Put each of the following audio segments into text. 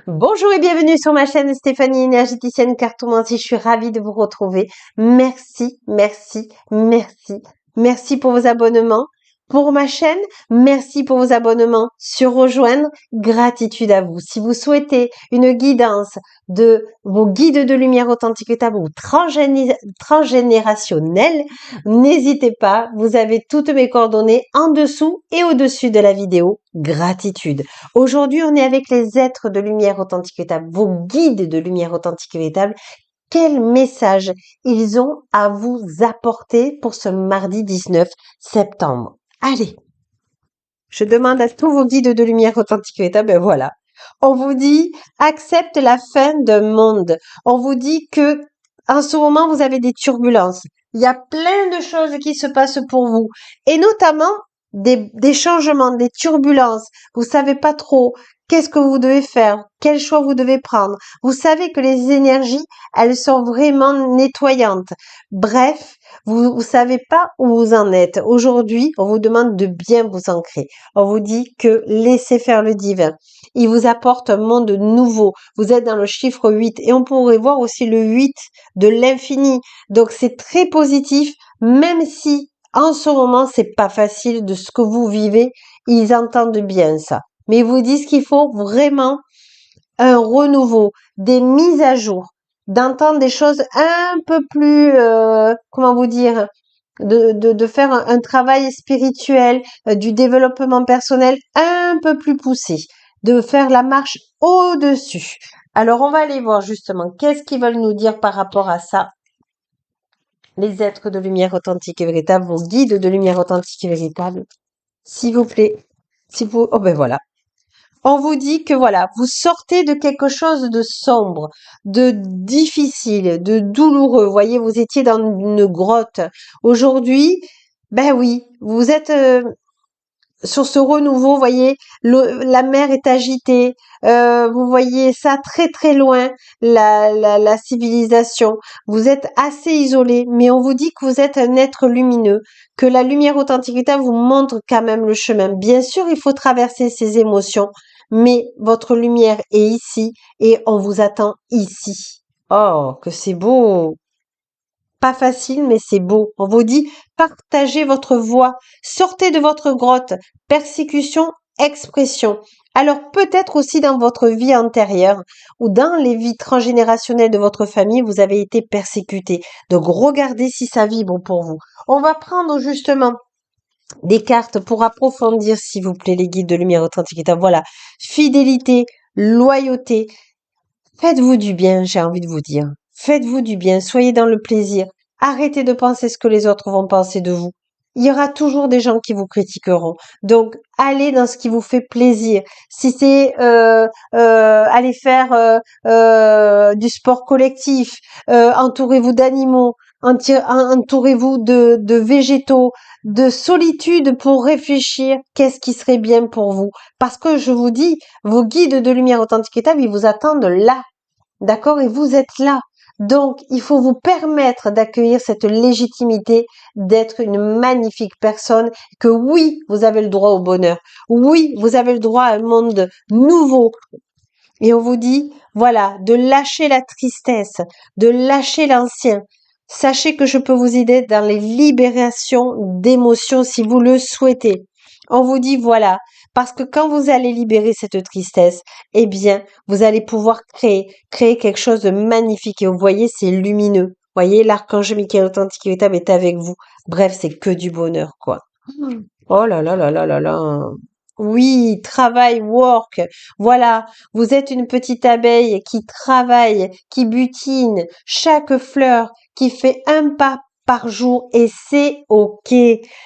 Bonjour et bienvenue sur ma chaîne Stéphanie énergéticienne cartomancie. Je suis ravie de vous retrouver. Merci, merci, merci. Merci pour vos abonnements pour ma chaîne. Merci pour vos abonnements sur Rejoindre. Gratitude à vous. Si vous souhaitez une guidance de vos guides de lumière authentique ou transgénérationnels, n'hésitez pas. Vous avez toutes mes coordonnées en dessous et au-dessus de la vidéo. Gratitude. Aujourd'hui, on est avec les êtres de lumière authentique véritable, vos guides de lumière authentique véritable. Quel message ils ont à vous apporter pour ce mardi 19 septembre? Allez, je demande à tous vos guides de lumière authentique véritable, ben voilà. On vous dit, accepte la fin d'un monde. On vous dit que, en ce moment, vous avez des turbulences. Il y a plein de choses qui se passent pour vous. Et notamment, des changements, des turbulences. Vous savez pas trop qu'est-ce que vous devez faire, quel choix vous devez prendre. Vous savez que les énergies, elles sont vraiment nettoyantes. Bref, vous savez pas où vous en êtes. Aujourd'hui, on vous demande de bien vous ancrer. On vous dit que laissez faire le divin. Il vous apporte un monde nouveau. Vous êtes dans le chiffre 8 et on pourrait voir aussi le 8 de l'infini. Donc c'est très positif, même si en ce moment c'est pas facile de ce que vous vivez. Ils entendent bien ça. Mais ils vous disent qu'il faut vraiment un renouveau, des mises à jour, d'entendre des choses un peu plus, comment vous dire, de faire un travail spirituel, du développement personnel un peu plus poussé, de faire la marche au-dessus. Alors, on va aller voir justement qu'est-ce qu'ils veulent nous dire par rapport à ça. Les êtres de lumière authentique et véritable, vos guides de lumière authentique et véritable. S'il vous plaît. Si vous, oh ben voilà. On vous dit que voilà, vous sortez de quelque chose de sombre, de difficile, de douloureux. Vous voyez, vous étiez dans une grotte. Aujourd'hui, ben oui, vous êtes sur ce renouveau. Vous voyez, la mer est agitée. Vous voyez ça très très loin, la civilisation. Vous êtes assez isolé, mais on vous dit que vous êtes un être lumineux, que la lumière authenticité vous montre quand même le chemin. Bien sûr, il faut traverser ces émotions, mais votre lumière est ici et on vous attend ici. Oh, que c'est beau! Pas facile, mais c'est beau. On vous dit, partagez votre voix, sortez de votre grotte, persécution, expression. Alors peut-être aussi dans votre vie antérieure ou dans les vies transgénérationnelles de votre famille, vous avez été persécuté. Donc regardez si ça vibre pour vous. On va prendre justement des cartes pour approfondir, s'il vous plaît, les guides de lumière authentique. Voilà, fidélité, loyauté. Faites-vous du bien, j'ai envie de vous dire. Faites-vous du bien, soyez dans le plaisir. Arrêtez de penser ce que les autres vont penser de vous. Il y aura toujours des gens qui vous critiqueront. Donc, allez dans ce qui vous fait plaisir. Si c'est aller faire du sport collectif, entourez-vous d'animaux, entourez-vous de végétaux, de solitude pour réfléchir. Qu'est-ce qui serait bien pour vous? Parce que je vous dis, vos guides de lumière authentique et table, ils vous attendent là. D'accord? Et vous êtes là. Donc, il faut vous permettre d'accueillir cette légitimité d'être une magnifique personne, que oui, vous avez le droit au bonheur. Oui, vous avez le droit à un monde nouveau. Et on vous dit, voilà, de lâcher la tristesse, de lâcher l'ancien. Sachez que je peux vous aider dans les libérations d'émotions si vous le souhaitez. On vous dit, voilà, parce que quand vous allez libérer cette tristesse, eh bien, vous allez pouvoir créer quelque chose de magnifique. Et vous voyez, c'est lumineux. Vous voyez, l'archange Michael authentique et véritable est avec vous. Bref, c'est que du bonheur, quoi. Oh là là là là là là. Oui, travail, work. Voilà, vous êtes une petite abeille qui travaille, qui butine chaque fleur, qui fait un pas par jour et c'est OK.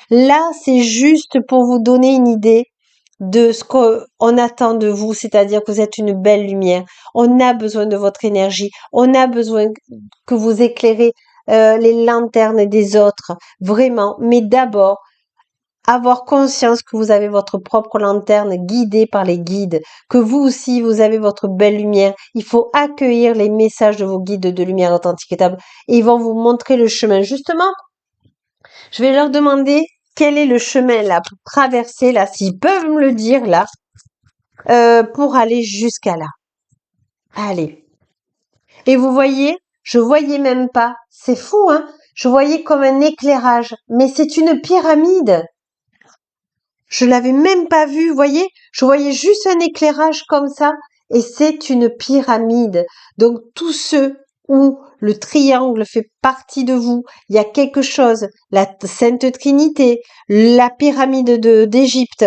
Là, c'est juste pour vous donner une idée de ce qu'on attend de vous, c'est-à-dire que vous êtes une belle lumière. On a besoin de votre énergie. On a besoin que vous éclairez les lanternes des autres, vraiment. Mais d'abord, avoir conscience que vous avez votre propre lanterne guidée par les guides, que vous aussi, vous avez votre belle lumière. Il faut accueillir les messages de vos guides de lumière authentique et table et ils vont vous montrer le chemin. Justement, je vais leur demander quel est le chemin là pour traverser là, s'ils peuvent me le dire là, pour aller jusqu'à là. Allez. Et vous voyez, je voyais même pas. C'est fou, hein? Je voyais comme un éclairage. Mais c'est une pyramide. Je l'avais même pas vu, vous voyez? Je voyais juste un éclairage comme ça. Et c'est une pyramide. Donc, tous ceux où le triangle fait partie de vous, il y a quelque chose, la Sainte Trinité, la pyramide d'Égypte,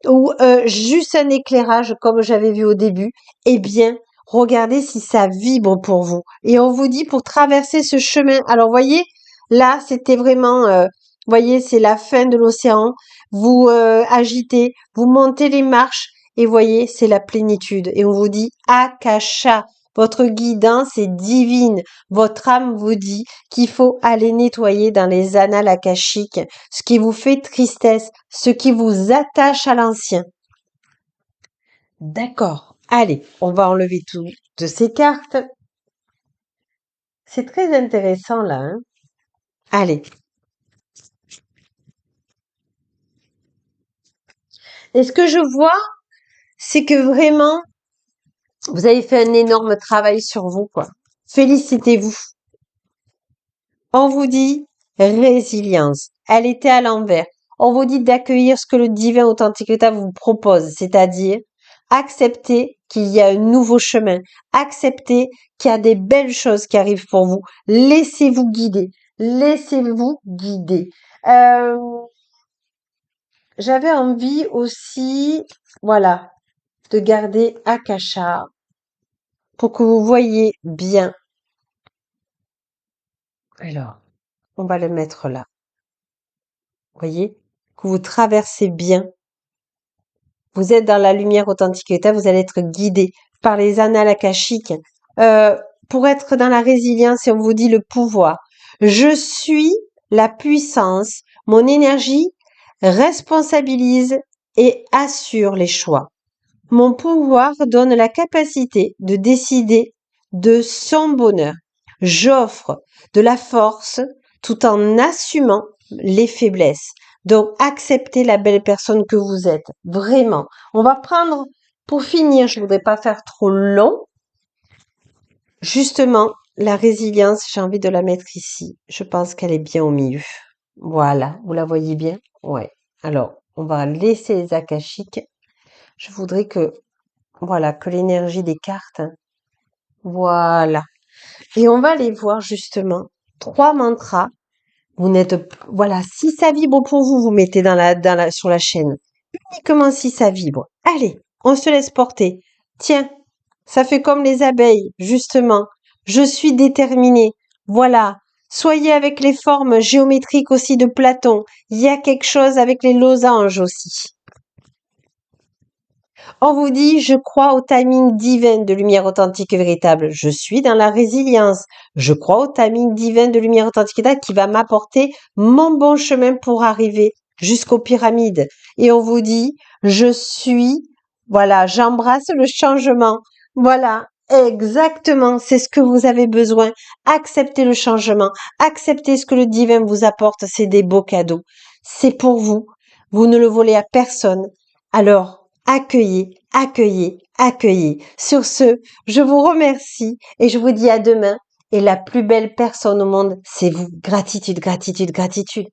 ou juste un éclairage comme j'avais vu au début, eh bien, regardez si ça vibre pour vous. Et on vous dit pour traverser ce chemin. Alors, voyez, là, c'était vraiment, voyez, c'est la fin de l'océan. Vous agitez, vous montez les marches et voyez, c'est la plénitude. Et on vous dit Akasha. Votre guidance est divine. Votre âme vous dit qu'il faut aller nettoyer dans les annales akashiques ce qui vous fait tristesse, ce qui vous attache à l'ancien. D'accord. Allez, on va enlever tout de ces cartes. C'est très intéressant là, hein? Allez. Et ce que je vois, c'est que vraiment, vous avez fait un énorme travail sur vous, quoi. Félicitez-vous. On vous dit résilience. Elle était à l'envers. On vous dit d'accueillir ce que le divin authentique état vous propose, c'est-à-dire accepter qu'il y a un nouveau chemin, accepter qu'il y a des belles choses qui arrivent pour vous. Laissez-vous guider. Laissez-vous guider. Euh, J'avais envie aussi, voilà, de garder Akasha pour que vous voyez bien. Alors, on va le mettre là. Voyez, que vous traversez bien. Vous êtes dans la lumière authentique état, vous allez être guidé par les annales akashiques. Pour être dans la résilience, et on vous dit le pouvoir. Je suis la puissance. Mon énergie responsabilise et assure les choix. Mon pouvoir donne la capacité de décider de son bonheur. J'offre de la force tout en assumant les faiblesses. Donc, acceptez la belle personne que vous êtes. Vraiment. On va prendre, pour finir, je ne voudrais pas faire trop long. Justement, la résilience, j'ai envie de la mettre ici. Je pense qu'elle est bien au milieu. Voilà. Vous la voyez bien? Ouais. Alors, on va laisser les akashiques. Je voudrais que, voilà, que l'énergie des cartes. Voilà. Et on va aller voir justement 3 mantras. Vous n'êtes, voilà, si ça vibre pour vous, vous mettez sur la chaîne. Uniquement si ça vibre. Allez, on se laisse porter. Tiens, ça fait comme les abeilles, justement. Je suis déterminée. Voilà. Soyez avec les formes géométriques aussi de Platon. Il y a quelque chose avec les losanges aussi. On vous dit, je crois au timing divin de lumière authentique et véritable. Je suis dans la résilience. Je crois au timing divin de lumière authentique et véritable qui va m'apporter mon bon chemin pour arriver jusqu'aux pyramides. Et on vous dit, je suis, voilà, j'embrasse le changement. Voilà, exactement, c'est ce que vous avez besoin. Acceptez le changement. Acceptez ce que le divin vous apporte. C'est des beaux cadeaux. C'est pour vous. Vous ne le volez à personne. Alors, accueillez, accueillez, accueillez. Sur ce, je vous remercie et je vous dis à demain. Et la plus belle personne au monde, c'est vous. Gratitude, gratitude, gratitude.